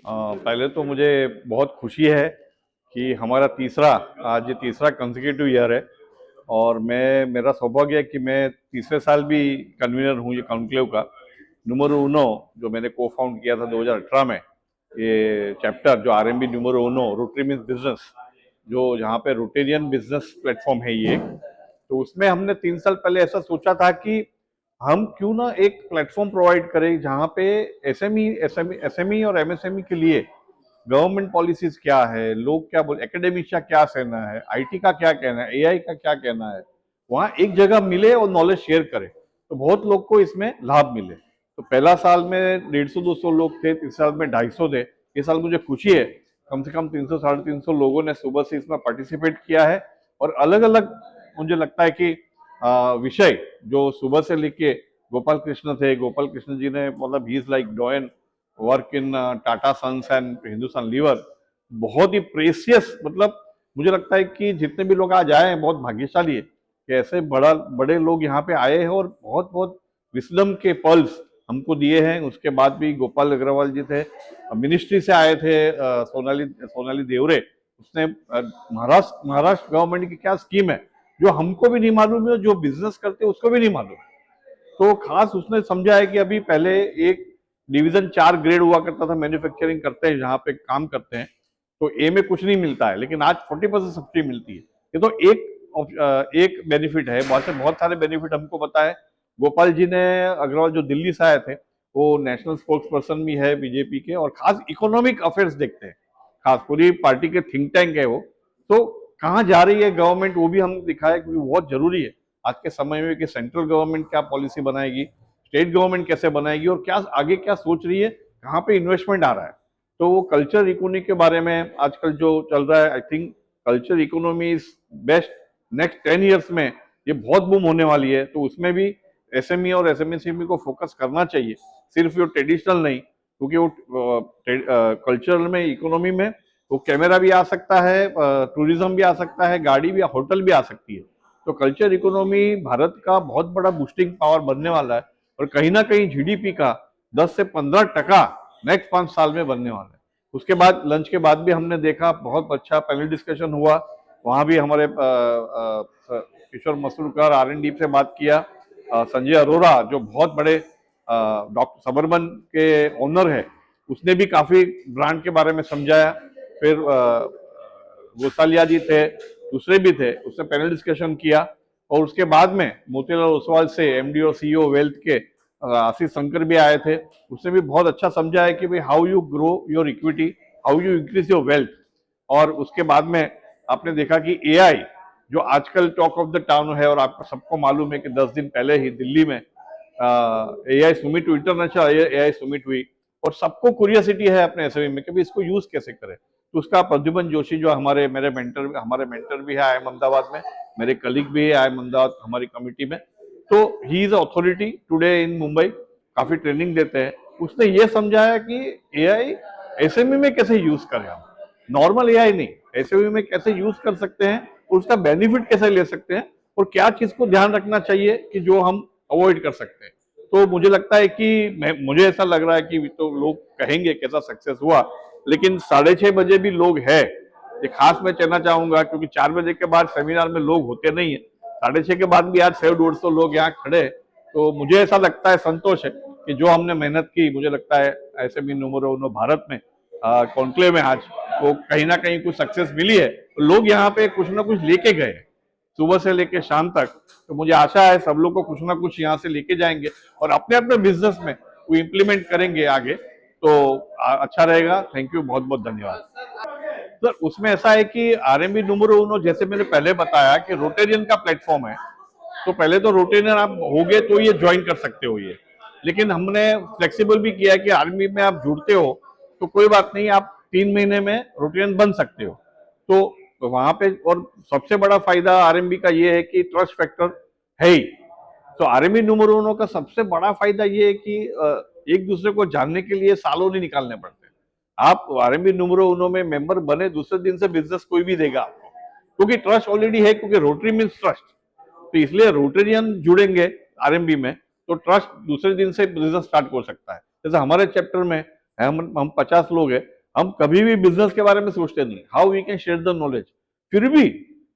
पहले तो मुझे बहुत खुशी है कि हमारा आज ये तीसरा कंसेक्यूटिव ईयर है। और मेरा सौभाग्य है कि मैं तीसरे साल भी कन्वीनर हूँ ये कॉन्क्लेव का। नुमेरो उनो जो मैंने को फाउंड किया था 2018 में, ये चैप्टर जो आरएमबी नुमेरो उनो रोटरी मीन्स बिजनेस, जो यहाँ पे रोटेरियन बिजनेस प्लेटफॉर्म है ये। तो उसमें हमने 3 साल पहले ऐसा सोचा था कि हम क्यों ना एक प्लेटफॉर्म प्रोवाइड करें जहाँ पे एसएमई और एमएसएमई के लिए गवर्नमेंट पॉलिसीज क्या है, लोग क्या बोल, एकेडमिक्स का क्या कहना है, आईटी का क्या कहना है, एआई का क्या कहना है, वहाँ एक जगह मिले और नॉलेज शेयर करें तो बहुत लोग को इसमें लाभ मिले। तो पहला साल में 150-200 लोग थे, तीसरे साल में 250 थे। इस साल मुझे खुशी है कम से कम 300-350 लोगों ने सुबह से इसमें पार्टिसिपेट किया है। और अलग अलग मुझे लगता है कि विषय जो सुबह से लेके गोपाल कृष्ण थे, गोपाल कृष्ण जी ने मतलब ही is like doing work in Tata Sons and Hindustan Lever, बहुत ही प्रेसियस। मतलब मुझे लगता है कि जितने भी लोग आज आए हैं बहुत भाग्यशाली है कि ऐसे बड़े लोग यहाँ पे आए हैं और बहुत बहुत विस्डम के पल्स हमको दिए हैं। उसके बाद भी गोपाल अग्रवाल जी थे, मिनिस्ट्री से आए थे, सोनाली देवरे, उसने महाराष्ट्र गवर्नमेंट की क्या स्कीम है जो हमको भी नहीं मालूम है, जो बिजनेस करते हैं उसको भी नहीं मालूम है। तो खास उसने समझा है कि अभी पहले एक डिवीजन 4 ग्रेड हुआ करता था, मैन्युफैक्चरिंग करते हैं जहाँ पे काम करते हैं तो ए में कुछ नहीं मिलता है, लेकिन आज 40% सब्सिडी मिलती है। ये तो एक बेनिफिट है, बहुत सारे बेनिफिट हमको पता है। गोपाल जी ने अग्रवाल जो दिल्ली से आए थे, वो नेशनल स्पोक्स पर्सन भी है बीजेपी के और खास इकोनॉमिक अफेयर्स देखते हैं, खास पूरी पार्टी के थिंक टैंक है वो। तो कहाँ जा रही है गवर्नमेंट वो भी हम दिखाया, क्योंकि बहुत जरूरी है आज के समय में कि सेंट्रल गवर्नमेंट क्या पॉलिसी बनाएगी, स्टेट गवर्नमेंट कैसे बनाएगी और क्या आगे क्या सोच रही है, कहाँ पे इन्वेस्टमेंट आ रहा है। तो वो कल्चर इकोनॉमी के बारे में आजकल जो चल रहा है, I think culture economy is best. Next 10 years में ये बहुत बूम होने वाली है, तो उसमें भी एसएमई और एसएमएसएमई को फोकस करना चाहिए, सिर्फ वो ट्रेडिशनल नहीं। क्योंकि वो कल्चरल में, इकोनॉमी में वो कैमरा भी आ सकता है, टूरिज्म भी आ सकता है, गाड़ी भी, होटल भी आ सकती है। तो कल्चर इकोनॉमी भारत का बहुत बड़ा बूस्टिंग पावर बनने वाला है और कहीं ना कहीं जीडीपी का 10 से 15% नेक्स्ट 5 साल में बनने वाला है। उसके बाद लंच के बाद भी हमने देखा बहुत अच्छा पैनल डिस्कशन हुआ, वहां भी हमारे किशोर मसूरकर आर&डी से बात किया, संजय अरोरा जो बहुत बड़े डॉक्टर सबरमन के ओनर है, उसने भी काफी ब्रांड के बारे में समझाया। फिर गोसालिया जी थे, दूसरे भी थे, उसने पैनल डिस्कशन किया। और उसके बाद में मोतीलाल ओसवाल से एमडी और सीईओ वेल्थ के आशीष शंकर भी आए थे, उसने भी बहुत अच्छा समझा है कि भाई how you grow your equity, how you increase your wealth. और उसके बाद में आपने देखा कि एआई जो आजकल टॉक ऑफ द टाउन है, और आपको सबको मालूम है कि 10 दिन पहले ही दिल्ली में AI Sumit, international AI Sumit हुई और सबको क्यूरियोसिटी है अपने एसएमई में कि इसको यूज कैसे करें। तो उसका प्रद्युमन जोशी जो हमारे मेंटर भी है आईएम अहमदाबाद में, मेरे कलीग भी है आईएम अहमदाबाद हमारी कमिटी में, तो he is authority today in Mumbai, काफी ट्रेनिंग देते हैं। उसने ये समझाया कि एआई एसएमई में कैसे यूज करें, हम नॉर्मल एआई नहीं, एसएमई में कैसे यूज कर सकते हैं और उसका बेनिफिट कैसे ले सकते हैं और क्या चीज को ध्यान रखना चाहिए कि जो हम अवॉइड कर सकते हैं। तो मुझे लगता है कि मुझे ऐसा लग रहा है कि तो लोग कहेंगे कैसा सक्सेस हुआ, लेकिन 6:30 बजे भी लोग है, ये खास मैं कहना चाहूंगा, क्योंकि 4 बजे के बाद सेमिनार में लोग होते नहीं है। 6:30 के बाद भी आज 150 लोग यहाँ खड़े, तो मुझे ऐसा लगता है, संतोष है कि जो हमने मेहनत की, मुझे लगता है ऐसे भी नुमेरो उनो भारत में कॉन्क्लेव में आज वो कहीं ना कहीं कुछ सक्सेस मिली है। लोग यहाँ पे कुछ ना कुछ लेके गए सुबह से लेके शाम तक। तो मुझे आशा है सब लोग को कुछ ना कुछ यहाँ से लेके जाएंगे और अपने अपने बिजनेस में वो इम्प्लीमेंट करेंगे आगे, तो अच्छा रहेगा। थैंक यू, बहुत बहुत धन्यवाद सर। उसमें ऐसा है कि आरएमबी नुमेरो उनो, जैसे मैंने पहले बताया कि रोटेरियन का प्लेटफॉर्म है, तो पहले तो रोटेरियन आप होगे तो ये ज्वाइन कर सकते हो ये, लेकिन हमने फ्लेक्सिबल भी किया है कि आर्मी में आप जुड़ते हो तो कोई बात नहीं, आप 3 महीने में रोटेरियन बन सकते हो। तो वहां पे और सबसे बड़ा फायदा आरएमबी का ये है कि ट्रस्ट फैक्टर है ही। तो आरएमबी नुमेरो उनो का सबसे बड़ा फायदा ये है कि एक दूसरे को जानने के लिए सालों नहीं निकालने पड़ते। आप आरएमबी नुमेरो उनो में मेंबर बने दूसरे दिन से बिजनेस कोई भी देगा आपको, क्योंकि ट्रस्ट ऑलरेडी है, क्योंकि रोटरी मीन्स ट्रस्ट। तो इसलिए रोटेरियन जुड़ेंगे आरएमबी में तो ट्रस्ट दूसरे दिन से बिजनेस स्टार्ट हो सकता है। जैसे हमारे चैप्टर में हम 50 लोग हैं, हम कभी भी बिजनेस के बारे में सोचते नहीं, how we can share the knowledge. फिर भी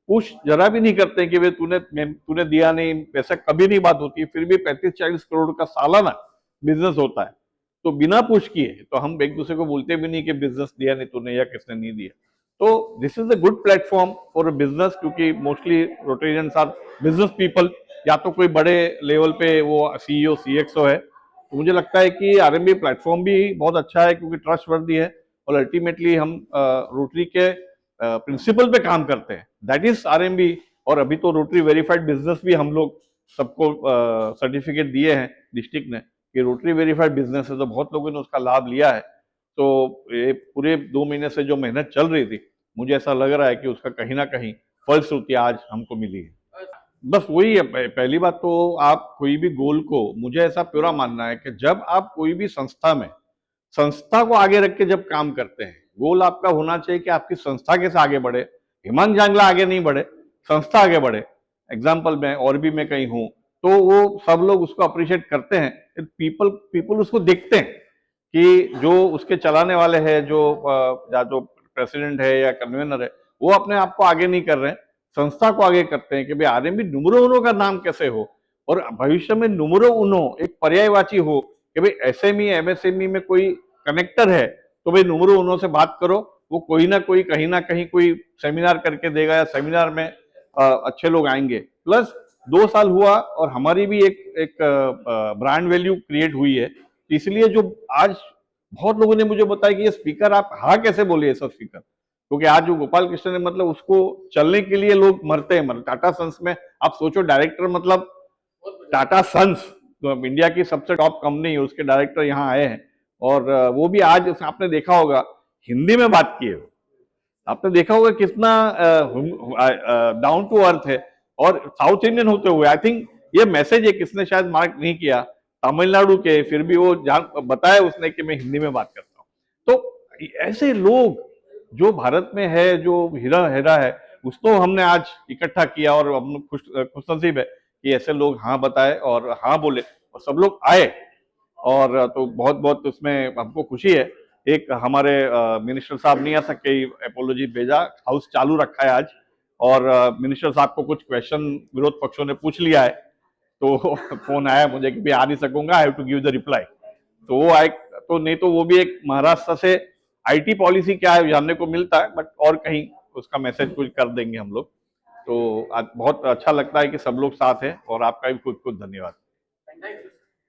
पुश जरा भी नहीं करते कि वे तूने तूने दिया नहीं, पैसा कभी नहीं बात होती, फिर भी 35-40 करोड़ का सालाना बिजनेस होता है। तो बिना पुश किए तो हम एक दूसरे को बोलते भी नहीं कि बिजनेस दिया नहीं तूने या किसने नहीं दिया। तो this is a good platform for business, क्योंकि mostly Rotarians are business people, या तो कोई बड़े लेवल पे वो सीईओ सीएक्सओ है। तो मुझे लगता है कि आरएमबी प्लेटफॉर्म भी बहुत अच्छा है, क्योंकि ट्रस्ट वर्दी है और अल्टीमेटली हम रोटरी के प्रिंसिपल पे काम करते हैं, दैट इज आरएमबी। और अभी तो रोटरी वेरीफाइड बिजनेस भी हम लोग सबको सर्टिफिकेट दिए हैं डिस्ट्रिक्ट ने कि रोटरी वेरीफाइड बिजनेस है, तो बहुत लोगों ने उसका लाभ लिया है। तो ये पूरे 2 महीने से जो मेहनत चल रही थी, मुझे ऐसा लग रहा है कि उसका कहीं ना कहीं फलश्रुति आज हमको मिली है। बस वही है, पहली बात तो आप कोई भी गोल को, मुझे ऐसा पूरा मानना है कि जब आप कोई भी संस्था में, संस्था को आगे रख के जब काम करते हैं, गोल आपका होना चाहिए कि आपकी संस्था कैसे आगे बढ़े। हिमांग जांगला आगे नहीं बढ़े, संस्था आगे बढ़े। एग्जाम्पल में और भी मैं कहीं हूं तो वो सब लोग उसको अप्रिशिएट करते हैं, पीपल पीपल उसको देखते हैं कि जो उसके चलाने वाले हैं, जो या जो प्रेसिडेंट है या कन्वीनर है, वो अपने आप को आगे नहीं कर रहे हैं, संस्था को आगे करते हैं कि भाई आरएमबी नुमरो उनो का नाम कैसे हो, और भविष्य में नुमरो उनो एक पर्यायवाची हो कि भाई एसएमई एमएसएमई में कोई कनेक्टर है तो भाई नुमरो उनो से बात करो, वो कोई ना कोई कहीं ना कहीं कोई सेमिनार करके देगा, या सेमिनार में अच्छे लोग आएंगे। प्लस 2 साल हुआ और हमारी भी एक ब्रांड वैल्यू क्रिएट हुई है, इसलिए जो आज बहुत लोगों ने मुझे बताया कि ये स्पीकर आप हाँ कैसे बोले ऐसा स्पीकर, क्योंकि आज जो गोपाल कृष्ण ने मतलब उसको चलने के लिए लोग मरते हैं। मतलब टाटा सन्स में आप सोचो, डायरेक्टर मतलब टाटा सन्स तो इंडिया की सबसे टॉप कंपनी है, उसके डायरेक्टर यहाँ आए हैं, और वो भी आज आपने देखा होगा हिंदी में बात की है। आपने देखा होगा कितना डाउन टू अर्थ है, और साउथ इंडियन होते हुए आई थिंक ये मैसेज है, किसने शायद मार्क नहीं किया, तमिलनाडु के, फिर भी वो जान बताया उसने कि मैं हिंदी में बात करता हूँ। तो ऐसे लोग जो भारत में है, जो हीरा हेरा है, उसको हमने आज इकट्ठा किया, और हम खुशनसीब है कि ऐसे लोग हाँ बताए और हाँ बोले और सब लोग आए। और तो बहुत बहुत उसमें हमको खुशी है। एक हमारे मिनिस्टर साहब नहीं आ सके, एपोलॉजी भेजा, हाउस चालू रखा है आज, और मिनिस्टर साहब को कुछ क्वेश्चन विरोध पक्षों ने पूछ लिया है, तो फोन आया मुझे कि भाई आ नहीं सकूंगा, I have to give the reply. तो वो आए, तो नहीं तो वो भी एक महाराष्ट्र से आईटी पॉलिसी क्या है जानने को मिलता है, बट और कहीं उसका मैसेज कुछ कर देंगे हम लोग। तो आज बहुत अच्छा लगता है कि सब लोग साथ हैं, और आपका भी कुछ कुछ धन्यवाद।